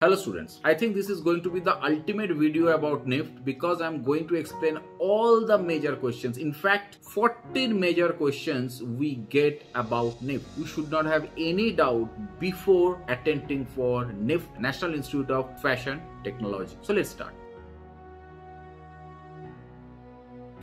Hello students, I think this is going to be the ultimate video about NIFT because I'm going to explain all the major questions. In fact, 14 major questions we get about NIFT. You should not have any doubt before attempting for NIFT, National Institute of Fashion Technology. So let's start.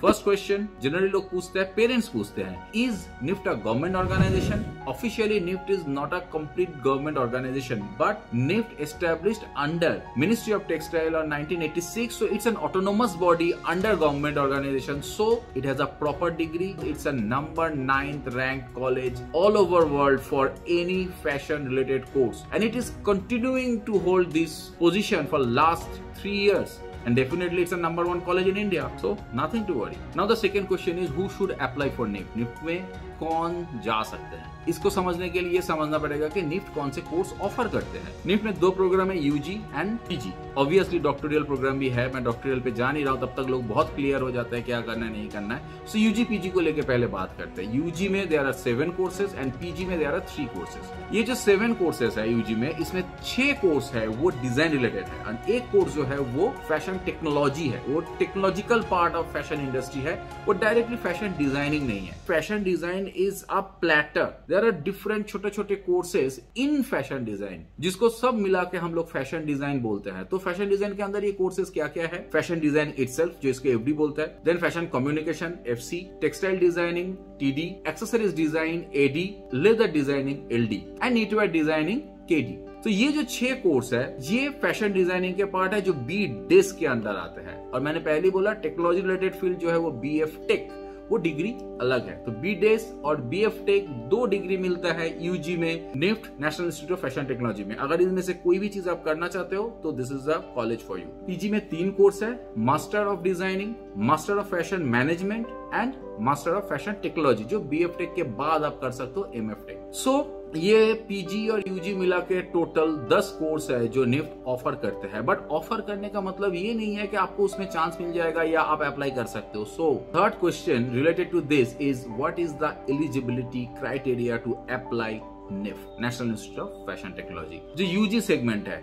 First question generally लोग पूछते हैं, parents पूछते हैं, is NIFT a government organisation? Officially NIFT is not a complete government organisation, but NIFT established under ministry of textile on 1986, so it's an autonomous body under government organization, so it has a proper degree. It's a number 9th ranked college all over world for any fashion related course, and it is continuing to hold this position for last 3 years. And definitely it's a number 1 college in India, so nothing to worry. Now the second question is, who should apply for NIFT? NIFT में कौन जा सकते हैं? इसको समझने के लिए समझना पड़ेगा कि निफ्ट कौन से कोर्स ऑफर करते हैं। निफ्ट में 2 प्रोग्राम है, UG and PG. Obviously doctoral program भी है, मैं डॉक्टोरियल पे जा नहीं रहा हूँ, तब तक लोग बहुत क्लियर हो जाता है क्या करना है नहीं करना है। सो यूजी पीजी को लेके पहले बात करते हैं। यूजी में there are 7 courses and PG में देयर आर 3 कोर्सेज। ये जो 7 कोर्सेज है यूजी में, इसमें 6 कोर्स है वो डिजाइन रिलेटेड है, और एक कोर्स जो है वो फैशन टेक्नोलॉजी है, वो technological part of fashion industry है, वो डायरेक्टली फैशन डिजाइनिंग नहीं है। Fashion design is a platter, there are different छोटे छोटे कोर्सेज इन फैशन डिजाइन, जिसको सब मिला के हम लोग फैशन डिजाइन बोलते हैं। तो फैशन डिजाइन के अंदर ये कोर्सेज क्या क्या है? फैशन डिजाइन इटसेल्फ, जो इसके एफडी बोलता है, then fashion communication FC, textile designing TD, accessories design AD, leather designing LD and knitwear designing KD. तो ये जो 6 कोर्स है ये फैशन डिजाइनिंग के पार्ट है जो बी डेस्क के अंदर आते हैं। और मैंने पहले बोला टेक्नोलॉजी रिलेटेड फील्ड जो है वो बीएफ टेक, वो डिग्री अलग है। तो बी डेस और बीएफ टेक 2 डिग्री मिलता है यूजी में, NIFT national institute of fashion technology में। अगर इनमें से कोई भी चीज आप करना चाहते हो तो this is a college for you. PG में 3 कोर्स है, master of designing, master of fashion management and master of fashion technology, जो बीएफ टेक के बाद आप कर सकते हो एमएफ टेक। सो ये पीजी और यूजी मिला के टोटल 10 कोर्स है जो निफ्ट ऑफर करते हैं। बट ऑफर करने का मतलब ये नहीं है कि आपको उसमें चांस मिल जाएगा या आप अप्लाई कर सकते हो। So third question related to this is, what is the eligibility criteria to apply NIFT, national institute of fashion technology? जो यूजी सेगमेंट है,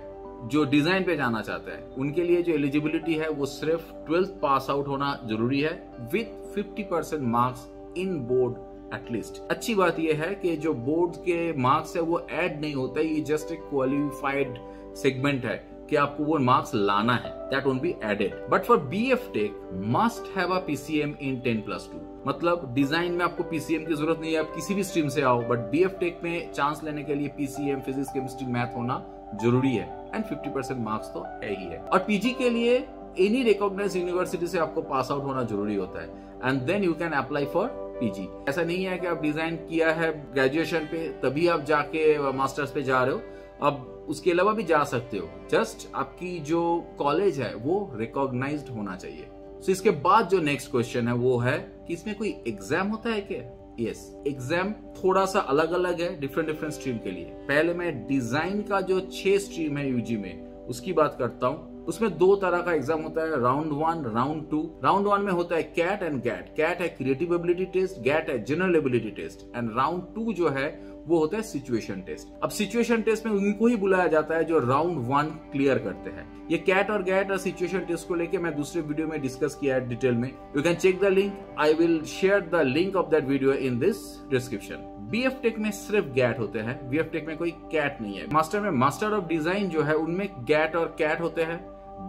जो डिजाइन पे जाना चाहता है, उनके लिए जो एलिजिबिलिटी है वो सिर्फ 12th पास आउट होना जरूरी है with 50% marks in board at least. अच्छी बात यह है कि जो बोर्ड के मार्क्स है वो ऐड नहीं होता, ये जस्ट एक क्वालिफाइड सेगमेंट है कि आपको वो मार्क्स लाना है, that won't be added. But for BF tech must have a PCM in 10+2, मतलब डिजाइन में आपको पीसीएम की जरूरत नहीं है, आप किसी भी स्ट्रीम से आओ, बट बीएफ टेक में चांस लेने के लिए पीसीएम फिजिक्स केमिस्ट्री मैथ होना जरूरी है, एंड 50% मार्क्स तो है ही है। और पीजी के लिए एनी रिकॉग्नाइज्ड यूनिवर्सिटी से आपको पास आउट होना जरूरी होता है, and then you can apply for PG. ऐसा नहीं है कि आप डिजाइन किया है ग्रेजुएशन पे तभी आप जाके मास्टर्स पे जा रहे हो, अब उसके अलावा भी जा सकते हो, जस्ट आपकी जो कॉलेज है वो रिकॉग्नाइज्ड होना चाहिए। So, इसके बाद जो नेक्स्ट क्वेश्चन है वो है कि इसमें कोई एग्जाम होता है क्या? यस, एग्जाम थोड़ा सा अलग अलग है डिफरेंट स्ट्रीम के लिए। पहले मैं डिजाइन का जो 6 स्ट्रीम है यूजी में उसकी बात करता हूँ। उसमें 2 तरह का एग्जाम होता है, राउंड 1, राउंड 2। राउंड 1 में होता है कैट एंड गैट। कैट है क्रिएटिव एबिलिटी टेस्ट, गैट है general ability test, and round 2 जो है वो होता है सिचुएशन टेस्ट। अब सिचुएशन टेस्ट में उनको ही बुलाया जाता है जो राउंड 1 क्लियर करते हैं। ये कैट और गैट और सिचुएशन टेस्ट को लेके मैं दूसरे वीडियो में डिस्कस किया है डिटेल में, you can check the link, I will share the link of that video in this description. B F tech में सिर्फ गैट होते हैं, बीएफ टेक में कोई कैट नहीं है। मास्टर में मास्टर ऑफ डिजाइन जो है उनमें गैट और कैट होते हैं,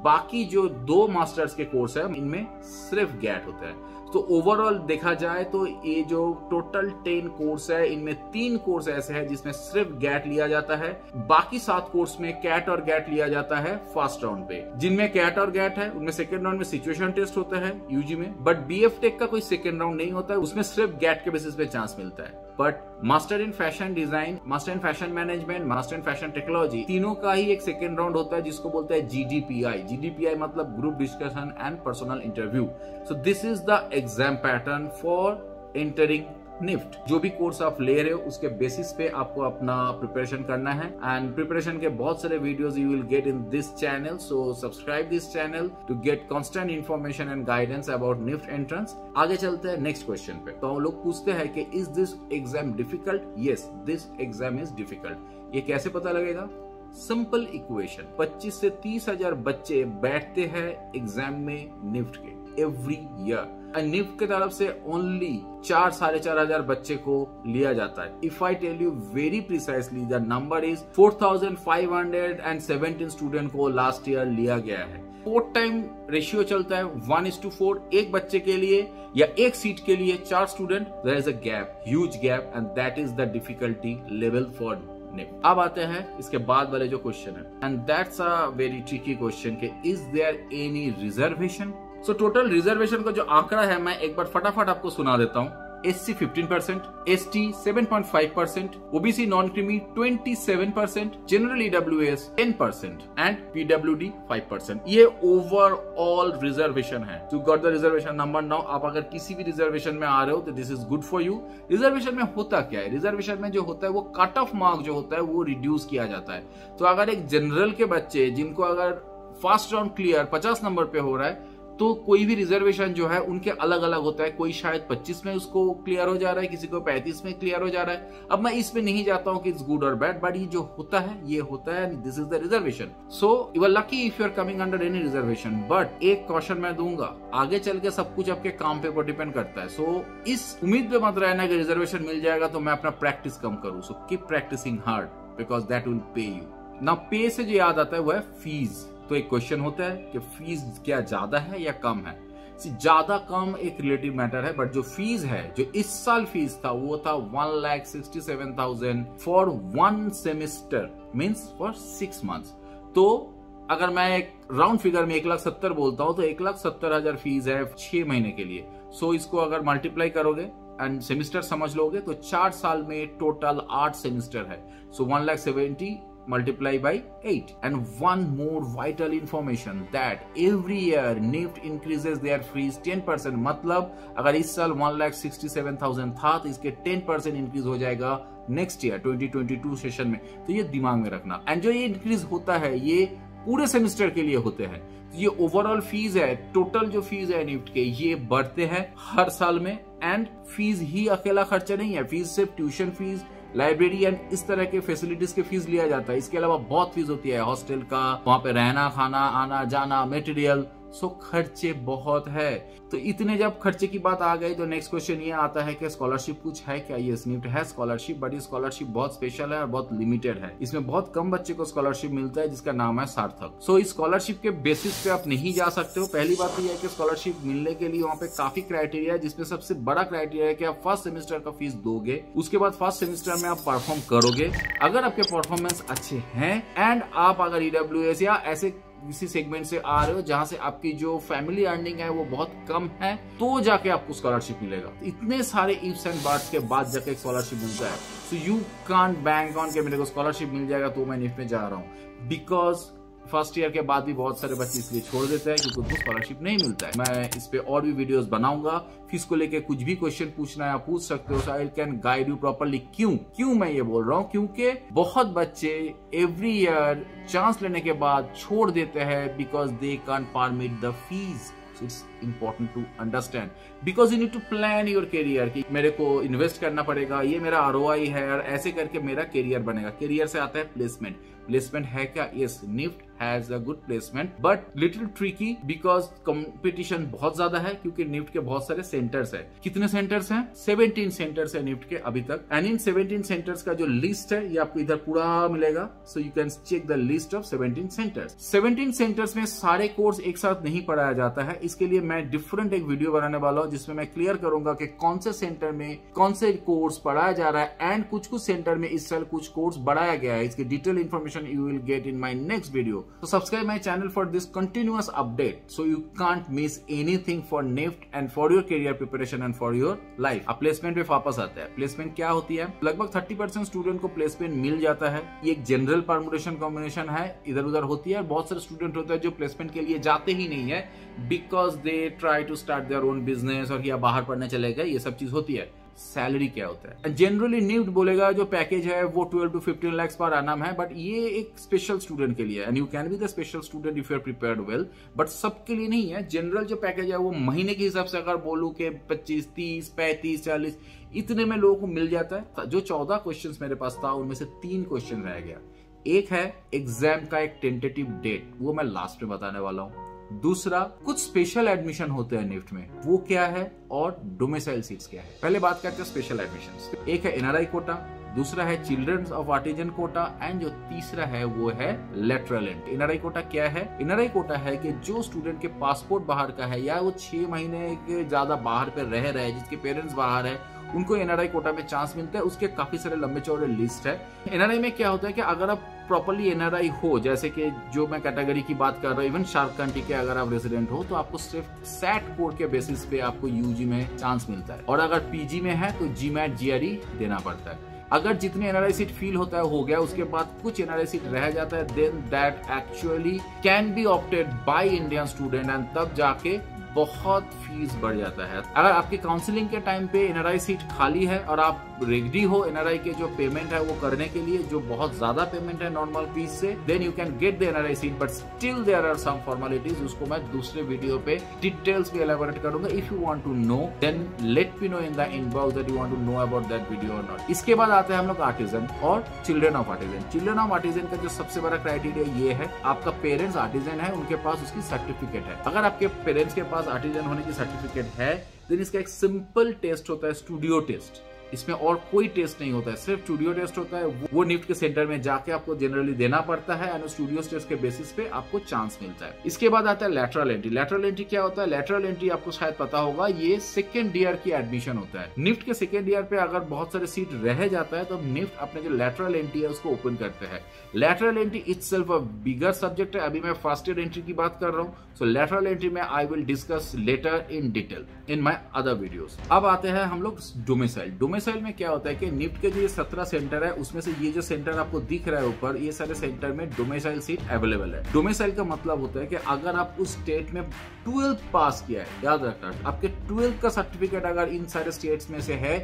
बाकी जो 2 मास्टर्स के कोर्स है इनमें सिर्फ गैट होता है। तो ओवरऑल देखा जाए तो ये जो टोटल 10 कोर्स है इनमें 3 कोर्स ऐसे हैं जिसमें सिर्फ गैट लिया जाता है, बाकी 7 कोर्स में कैट और गैट लिया जाता है फर्स्ट राउंड पे। जिनमें कैट और गैट है उनमें सेकंड राउंड में सिचुएशन टेस्ट होता है यूजी में, बट बीएफ टेक का कोई सेकंड राउंड नहीं होता है, उसमें सिर्फ गैट के बेसिस पे चांस मिलता है। But master in fashion design, master in fashion management, master in fashion technology, तीनों का ही एक सेकंड राउंड होता है जिसको बोलते हैं जीडीपीआई। जीडीपीआई मतलब group discussion and personal interview. So this is the exam pattern for entering NIFT. जो भी कोर्स आप ले रहे हो उसके बेसिस पे आपको अपना प्रिपरेशन करना है, एंड प्रिपरेशन के बहुत सारे videos you will get in this channel, so subscribe this channel to get constant information and guidance about NIFT entrance. आगे चलते हैं नेक्स्ट क्वेश्चन पे। तो लोग पूछते हैं कि is this exam difficult? Yes, this exam is difficult. ये कैसे पता लगेगा? सिंपल इक्वेशन, 25 से 30,000 बच्चे बैठते हैं एग्जाम में निफ्ट के एवरी ईयर। निफ्ट की तरफ से ओनली 4-4,500 बच्चे को लिया जाता है। If I tell you very precisely the number is 4,517 student को लास्ट ईयर लिया गया है। 4 टाइम रेशियो चलता है 1:4, एक बच्चे के लिए या एक सीट के लिए 4 student. There is a gap, huge gap, and that is the difficulty level for NIFT. अब आते हैं इसके बाद वाले जो क्वेश्चन है, and that's a very tricky question के is there any reservation. So total reservation का जो आंकड़ा है मैं एक बार फटाफट आपको सुना देता हूँ। SC 15%, ST 7.5%, OBC non creamy 27%, general EWS 10% and PWD 5%। ये ओवरऑल रिजर्वेशन है। To got the reservation number. Now आप अगर किसी भी रिजर्वेशन में आ रहे हो तो this is good for you. Reservation में होता क्या है? रिजर्वेशन में जो होता है वो कट ऑफ मार्क जो होता है वो रिड्यूस किया जाता है। तो अगर एक जनरल के बच्चे जिनको अगर फर्स्ट राउंड क्लियर 50 नंबर पे हो रहा है तो कोई भी रिजर्वेशन जो है उनके अलग अलग होता है। कोई शायद 25 में उसको क्लियर हो जा रहा है, किसी को 35 में क्लियर हो जा रहा है। अब मैं इसमें नहीं जाता हूं कि इट्स गुड और बैड, बट ये जो होता है ये होता है, this is the reservation. So you are lucky if you are coming under any reservation, but एक क्वेश्चन मैं दूंगा, आगे चल के सब कुछ आपके काम पे ऊपर डिपेंड करता है। सो इस उम्मीद पे मत रहना कि रिजर्वेशन मिल जाएगा तो मैं अपना प्रैक्टिस कम करूं। So keep practising hard because that will pay you. Now पे से जो याद आता है वो है फीस। तो एक क्वेश्चन होता है कि फीस क्या ज्यादा है या कम है। ज्यादा कम एक रिलेटिव मैटर है, बट जो फीस है, जो इस साल फीस था वो था 1,67,000 for 1 semester, means for 6 months. तो अगर मैं एक राउंड फिगर में 1,70,000 बोलता हूं तो 1,70,000 फीस है 6 महीने के लिए। सो इसको अगर मल्टीप्लाई करोगे एंड सेमिस्टर समझ लोगे तो 4 साल में टोटल 8 सेमिस्टर है। सो 1,70,000 multiply by 8. And one more vital information that every year NIFT increases their fees 10%। मतलब अगर इस साल 1,67,000 था तो इसके 10% इंक्रीज हो जाएगा नेक्स्ट ईयर 2022 सेशन में। तो ये दिमाग में रखना। एंड जो ये इंक्रीज होता है ये पूरे सेमेस्टर के लिए होते हैं। तो ये ओवरऑल फीस है, टोटल जो फीस है निफ्ट के ये बढ़ते हैं हर साल में। एंड फीस ही अकेला खर्चा नहीं है, फीस सिर्फ ट्यूशन फीस, लाइब्रेरी एंड इस तरह के फैसिलिटीज के फीस लिया जाता है। इसके अलावा बहुत फीस होती है, हॉस्टल का, वहां पे रहना खाना आना जाना, मटेरियल। सो खर्चे बहुत है। तो इतने जब खर्चे की बात आ गई तो नेक्स्ट क्वेश्चन ये आता है कि स्कॉलरशिप कुछ है क्या? ये निफ्ट है स्कॉलरशिप, बट ये स्कॉलरशिप बहुत स्पेशल है और बहुत लिमिटेड है। इसमें बहुत कम बच्चे को स्कॉलरशिप मिलता है जिसका नाम है सार्थक। सो इस स्कॉलरशिप के बेसिस पे आप नहीं जा सकते हो। पहली बात तो यह है कि स्कॉलरशिप मिलने के लिए वहाँ पे काफी क्राइटेरिया है, जिसमें सबसे बड़ा क्राइटेरिया है कि आप फर्स्ट सेमेस्टर का फीस दोगे, उसके बाद फर्स्ट सेमेस्टर में आप परफॉर्म करोगे। अगर आपके परफॉर्मेंस अच्छे हैं एंड आप अगर EWS या ऐसे किसी सेगमेंट से आ रहे हो जहां से आपकी जो फैमिली अर्निंग है वो बहुत कम है, तो जाके आपको स्कॉलरशिप मिलेगा। इतने सारे इफ्स एंड बट्स के बाद जाके स्कॉलरशिप मिलता है। So you can't bank on के मेरे को स्कॉलरशिप मिल जाएगा तो मैं निफ्ट में जा रहा हूँ। बिकॉज फर्स्ट ईयर के बाद भी बहुत सारे बच्चे इसलिए छोड़ देते हैं क्योंकि उनको स्कॉलरशिप नहीं मिलता है। मैं इस पे और भी वीडियोस बनाऊंगा। फीस को लेके कुछ भी क्वेश्चन पूछना है आप पूछ सकते हो, I can guide you properly. क्यों मैं ये बोल रहा हूँ? क्योंकि बहुत बच्चे एवरी ईयर चांस लेने के बाद छोड़ देते हैं because they can't permit the fees. It's important to understand because you need to plan your career कि मेरे को इन्वेस्ट करना पड़ेगा, ये मेरा ROI है और ऐसे करके मेरा करियर बनेगा। करियर से आता है प्लेसमेंट। प्लेसमेंट है क्या? Yes, NIFT has a good placement but little tricky because competition बहुत ज्यादा है क्योंकि निफ्ट के बहुत सारे सेंटर्स है। कितने सेंटर्स हैं? 17 सेंटर्स है निफ्ट के अभी तक। एंड इन 17 सेंटर्स का जो लिस्ट है ये आपको इधर पूरा मिलेगा। So you can check the list of 17 centres. 17 centres में सारे कोर्स एक साथ नहीं पढ़ाया जाता है। इसके लिए मैं डिफरेंट एक वीडियो बनाने वाला हूं जिसमें मैं क्लियर करूंगा कि कौन से सेंटर में कौन से कोर्स पढ़ाया जा रहा है एंड कुछ सेंटर में इस साल कुछ कोर्स बढ़ाया गया है। इसकी detail information you will get in my next video. So subscribe my channel for this continuous update so you can't miss anything for NIFT and for your career preparation and for your life. अब placement पे वापस आता है। Placement क्या होती है? लगभग 30% student को प्लेसमेंट मिल जाता है। ये एक जनरल परमुटेशन कॉम्बिनेशन है, इधर उधर होती है। बहुत सारे स्टूडेंट होते हैं जो प्लेसमेंट के लिए जाते ही नहीं है because they try to start their own business और या बाहर पढ़ने चले गए, ये सब चीज होती है। सैलरी क्या होता है? जनरली निफ्ट बोलेगा जो पैकेज है वो 12 to 15 lakhs पर annum है, बट ये एक स्पेशल स्टूडेंट के लिए and you can be the special student if you are prepared well, but सबके लिए नहीं है। जनरल जो पैकेज है वो महीने के हिसाब से अगर बोलूं कि 25, 30, 35, 40 इतने में लोगों को मिल जाता है। जो 14 क्वेश्चंस मेरे पास था उनमें से 3 क्वेश्चन रह गया। एक है एग्जाम का एक टेंटेटिव डेट, वो मैं लास्ट में बताने वाला हूँ। दूसरा, कुछ स्पेशल एडमिशन होते हैं निफ्ट में, वो क्या है, और डोमिसाइल सीट्स क्या है। पहले बात करते हैं स्पेशल एडमिशंस। एक है एनआरआई कोटा, दूसरा है childrens of artisan quota, and जो तीसरा है वो है लेटरल एंट्री। एनआरआई कोटा क्या है? एनआरआई कोटा है कि जो स्टूडेंट के पासपोर्ट बाहर का है या वो 6 महीने के ज्यादा बाहर पे रह रहे हैं, जिसके पेरेंट्स बाहर है, उनको एनआरआई कोटा में चांस मिलता है। उसके काफी सारे लंबे चौड़े लिस्ट है। एनआरआई में क्या होता है कि अगर आप प्रॉपर्ली एनआरआई हो, जैसे कि जो मैं कैटेगरी की बात कर रहा हूँ, इवन शार्क कंट्री के अगर आप रेजिडेंट हो, तो आपको सिर्फ सैट कोड के बेसिस पे आपको यूजी में चांस मिलता है, और अगर पीजी में है तो जीमैट जीआरई देना पड़ता है। अगर जितने एनआरआई सीट फील होता है हो गया, उसके बाद कुछ एनआरआई सीट रह जाता है, then that actually can be opted by Indian student, and तब जाके बहुत फीस बढ़ जाता है। अगर आपकी काउंसलिंग के टाइम पे एनआरआई सीट खाली है और आप रेडी हो एनआरआई के जो पेमेंट है वो करने के लिए, जो बहुत ज्यादा पेमेंट है नॉर्मल फीस से, then you can get the NRI seat, but still there are some formalities. उसको मैं दूसरे वीडियो पे डिटेल्स में एलाबोरेट करूंगा। If you want to know then let me know in the inbox that you want to know about that video और not. इसके बाद आते हैं हम लोग आर्टिजन और children of artisan. Children of artisan का जो सबसे बड़ा क्राइटेरिया ये है, आपका पेरेंट्स आर्टिजन है, उनके पास उसकी सर्टिफिकेट है। अगर आपके पेरेंट्स के पास आर्टिजन होने की सर्टिफिकेट है, देन इसका एक सिंपल टेस्ट होता है, स्टूडियो टेस्ट। इसमें और कोई टेस्ट नहीं होता है, सिर्फ स्टूडियो टेस्ट होता है। वो निफ्ट के सेंटर में जाके आपको जनरली देना पड़ता है, एंड स्टूडियो टेस्ट के बेसिस पे आपको चांस मिलता है। इसके बाद आता है लैटरल एंट्री। लैटरल एंट्री क्या होता है? लैटरल एंट्री आपको शायद पता होगा, ये सेकेंड ईयर की एडमिशन होता है। निफ्ट के सेकेंड ईयर पे अगर बहुत सारे सीट रह जाता है, तो निफ्ट अपने जो लैटरल एंट्री है उसको ओपन करते हैं। Lateral entry itself a bigger subject है। अभी मैं फर्स्ट ईयर एंट्री की बात कर रहा हूँ, सो लैटरल एंट्री में I will discuss later in detail in my other videos. अब आते हैं हम लोग डोमिसाइल। डोमिसाइल में क्या होता है कि निफ्ट के जो 17 सेंटर है, उसमें से ये जो सेंटर आपको दिख रहा है ऊपर, ये सारे सेंटर में डोमिसाइल सीट अवेलेबल है। डोमिसाइल का मतलब होता है कि अगर आप उस स्टेट में 12th पास किया है, याद रखना, आपके 12th का सर्टिफिकेट अगर इन सारे स्टेट्स में से है,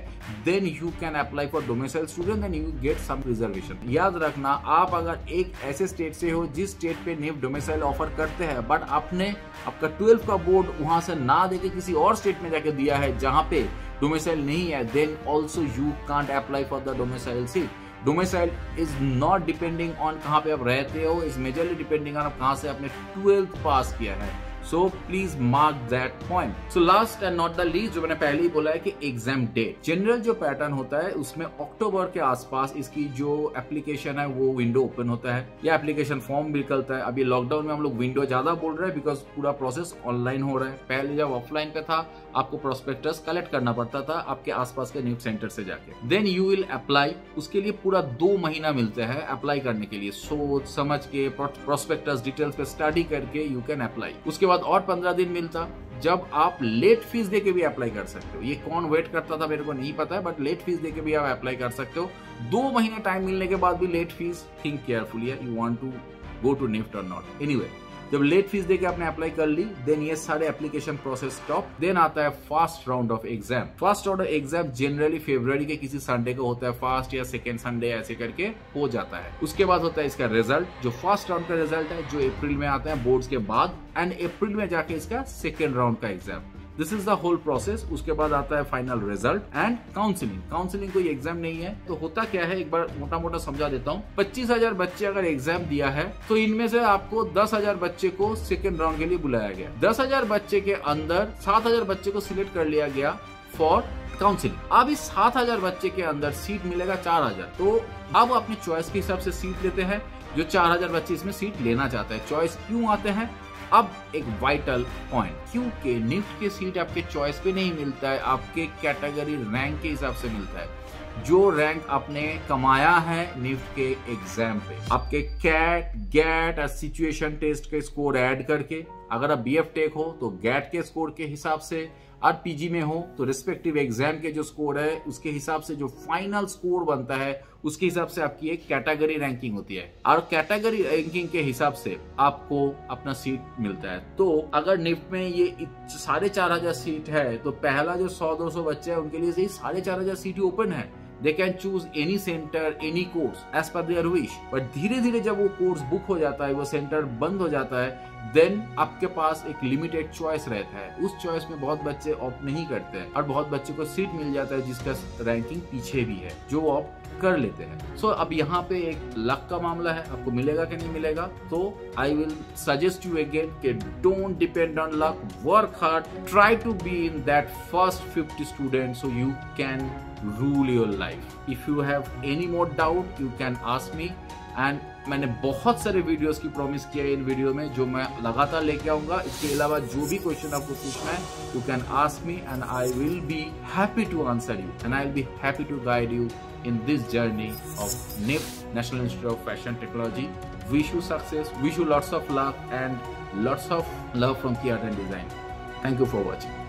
then you can apply for domicile student, then you get some reservation. याद रखना, आप अगर एक ऐसे स्टेट से हो जिस स्टेट पे निफ्ट डोमिसाइल ऑफर करते हैं, बट आपने आपका 12th का बोर्ड वहां से ना देके किसी और स्टेट में जाके दिया है जहां पे डोमिसाइल नहीं है, then also you can't apply for the domicile seat. Domicile is not depending on कहां पे आप रहते हो, इज मेजरली डिपेंडिंग ऑन आप कहां से आपने 12th पास किया है। So please mark that point. So last and not the least, जो मैंने पहले ही बोला है कि एग्जाम डेट, जनरल जो पैटर्न होता है उसमें अक्टूबर के आसपास इसकी जो एप्लीकेशन है वो विंडो ओपन होता है, या एप्लीकेशन फॉर्म भी निकलता है। अभी लॉकडाउन में हम लोग विंडो ज्यादा बोल रहे हैं बिकॉज पूरा प्रोसेस ऑनलाइन हो रहा है। पहले जब ऑफलाइन पे था, आपको प्रोस्पेक्टस कलेक्ट करना पड़ता था आपके आसपास के न्यूज सेंटर से जाके, देन यू विल अप्लाई। उसके लिए पूरा 2 महीना मिलता है अप्लाई करने के लिए, सोच समझ के प्रोस्पेक्टस डिटेल्स पे स्टडी करके यू कैन अप्लाई। उसके बाद और 15 दिन मिलता, जब आप लेट फीस देके भी अप्लाई कर सकते हो। ये कौन वेट करता था मेरे को नहीं पता है, बट लेट फीस देके भी आप अप्लाई कर सकते हो। 2 महीने टाइम मिलने के बाद भी late fees, think carefully you want to go to NIFT और नॉट। एनीवे, जब लेट फीस देके आपने अप्लाई कर ली, देन ये सारे एप्लीकेशन प्रोसेस स्टॉप। देन आता है first round of exam. First round of exam generally फरवरी के किसी संडे को होता है, फर्स्ट या सेकेंड संडे ऐसे करके हो जाता है। उसके बाद होता है इसका रिजल्ट, जो फर्स्ट राउंड का रिजल्ट है, जो अप्रैल में आता है बोर्ड्स के बाद, एंड अप्रैल में जाके इसका सेकेंड राउंड का exam. This is the whole process. उसके बाद आता है final result and counselling. Counselling कोई एग्जाम नहीं है, तो होता क्या है एक बार मोटा मोटा समझा देता हूँ। 25,000 बच्चे अगर एग्जाम दिया है, तो इनमें से आपको 10,000 बच्चे को सेकेंड राउंड के लिए बुलाया गया। 10,000 बच्चे के अंदर 7,000 बच्चे को सिलेक्ट कर लिया गया फॉर काउंसलिंग। अब इस 7,000 बच्चे के अंदर सीट मिलेगा 4,000, तो अब अपनी चॉइस के हिसाब से सीट लेते हैं। जो 4,000 बच्चे इसमें सीट लेना चाहते हैं, चॉइस क्यों आते हैं? अब एक वाइटल पॉइंट, क्योंकि निफ्ट के सीट आपके चॉइस पे नहीं मिलता है, आपके कैटेगरी रैंक के हिसाब से मिलता है। जो रैंक आपने कमाया है निफ्ट के एग्जाम पे, आपके कैट, गैट और सिचुएशन टेस्ट के स्कोर ऐड करके, अगर आप बीएफ टेक हो तो गैट के स्कोर के हिसाब से, और पीजी में हो तो रिस्पेक्टिव एग्जाम के जो स्कोर है उसके हिसाब से जो फाइनल स्कोर बनता है उसके हिसाब से आपकी एक कैटेगरी रैंकिंग होती है, और कैटेगरी रैंकिंग के हिसाब से आपको अपना सीट मिलता है। तो अगर निफ्ट में ये 4,500 सीट है, तो पहला जो 100-200 बच्चे हैं उनके लिए 4,500 सीट ओपन है। They can choose any centre, any course as per their wish. But धीरे धीरे जब वो कोर्स बुक हो जाता है, वो सेंटर बंद हो जाता है, देन आपके पास एक लिमिटेड चॉइस रहता है। उस चॉइस में बहुत बच्चे ऑप्ट नहीं करते हैं और बहुत बच्चों को सीट मिल जाता है जिसका रैंकिंग पीछे भी है, जो ऑप्ट कर लेते हैं। सो अब यहाँ पे एक लक का मामला है, आपको मिलेगा कि नहीं मिलेगा। तो I will suggest you again कि don't depend on luck, work hard, try to be in that first 50 student so you can rule your life. If you have any more doubt you can ask me, and मैंने बहुत सारे videos की promise किया है इन video में, जो मैं लगातार लेके आऊंगा। इसके अलावा जो भी क्वेश्चन आपको पूछना है, you can ask me and I will be happy to answer you, and I will be happy to guide you in this journey of NIFT, National Institute of Fashion Technology. Wish you success, wish you lots of luck and lots of love from Key Art and Design. Thank you for watching.